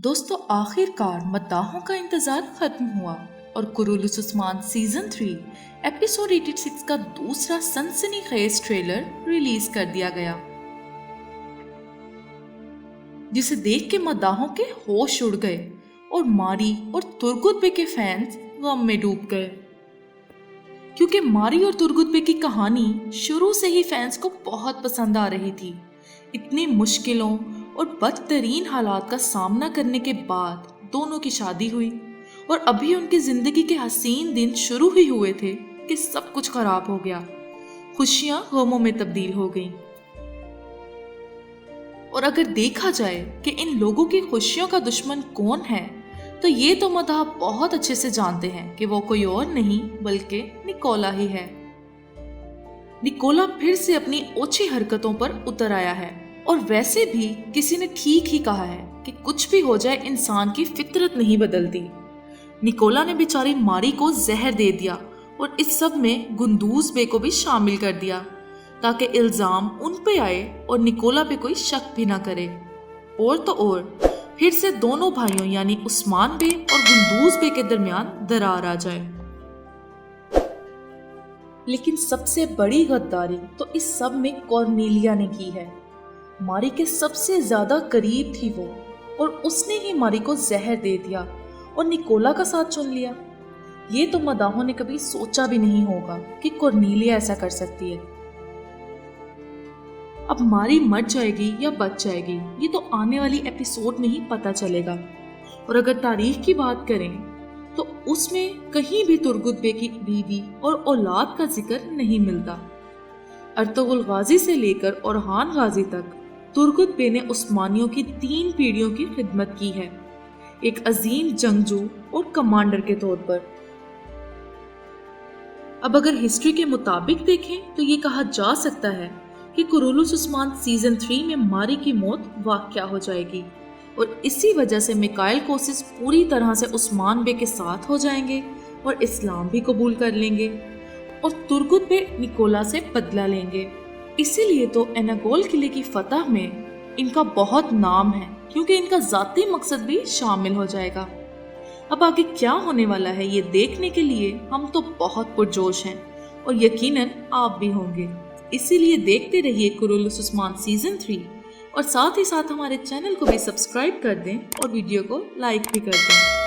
दोस्तों आखिर कार मद्दाहों का इंतजार खत्म हुआ और कुरुलुस उस्मान सीजन 3 एपिसोड 86 का दूसरा सनसनीखेज ट्रेलर रिलीज कर दिया गया, जिसे देख के मद्दाहों के होश उड़ गए और मारी और तुर्गुत बे के फैंस गम में डूब गए, क्योंकि मारी और तुर्गुत बे की कहानी शुरू से ही फैंस को बहुत पसंद आ रही थी। इतनी मुश्किलों और बदतरीन हालात का सामना करने के बाद दोनों की शादी हुई और अभी उनकी जिंदगी के हसीन दिन शुरू ही हुए थे कि सब कुछ खराब हो गया। खुशियां गमों में तब्दील हो गईं। और अगर देखा जाए कि इन लोगों की खुशियों का दुश्मन कौन है, तो ये तो मदाह बहुत अच्छे से जानते हैं कि वो कोई और नहीं बल्कि निकोला ही है। निकोला फिर से अपनी ओछी हरकतों पर उतर आया है और वैसे भी किसी ने ठीक ही कहा है कि कुछ भी हो जाए इंसान की फितरत नहीं बदलती। निकोला ने बेचारी मारी को जहर दे दिया और इस सब में गुंदूज बे को भी शामिल कर दिया ताकि इल्जाम उन पे आए और निकोला पे कोई शक भी ना करे। और तो और फिर से दोनों भाइयों यानी उस्मान बे और गुंदूज बे के दरमियान दरार आ जाए। लेकिन सबसे बड़ी गद्दारी तो इस सब में कॉर्नेलिया ने की है। मारी के सबसे ज्यादा करीब थी वो और उसने ही मारी को जहर दे दिया और निकोला का साथ चुन लिया। ये तो मदाहों ने कभी सोचा भी नहीं होगा कि कॉर्नेलिया ऐसा कर सकती है। अब मारी मर जाएगी या बच जाएगी ये तो आने वाली एपिसोड में ही पता चलेगा। और अगर तारीख की बात करें तो उसमें कहीं भी तुर्गुत बे की बीवी और औलाद का जिक्र नहीं मिलता। अर्तुगरुल गाजी से लेकर ओरहान गाजी तक तुर्गुत बे ने उस्मानियों की 3 पीढ़ियों की खिदमत की है, एक अजीम जंगजू और कमांडर के तौर पर। अब अगर हिस्ट्री के मुताबिक देखें तो ये कहा जा सकता है कि कुरुलुस उस्मान सीजन 3 में मारी की मौत वाक़या हो जाएगी और इसी वजह से मिकाइल कोसिस पूरी तरह से उस्मान बे के साथ हो जाएंगे और इस्लाम भी कबूल कर लेंगे और तुर्गुत बे निकोला से बदला लेंगे। इसीलिए तो एनागोल किले की फतह में इनका बहुत नाम है, क्योंकि इनका जाती मकसद भी शामिल हो जाएगा। अब आगे क्या होने वाला है ये देखने के लिए हम तो बहुत पुरजोश हैं और यकीनन आप भी होंगे। इसीलिए देखते रहिए कुरुलुस उस्मान सीजन 3 और साथ ही साथ हमारे चैनल को भी सब्सक्राइब कर दें और वीडियो को लाइक भी कर दें।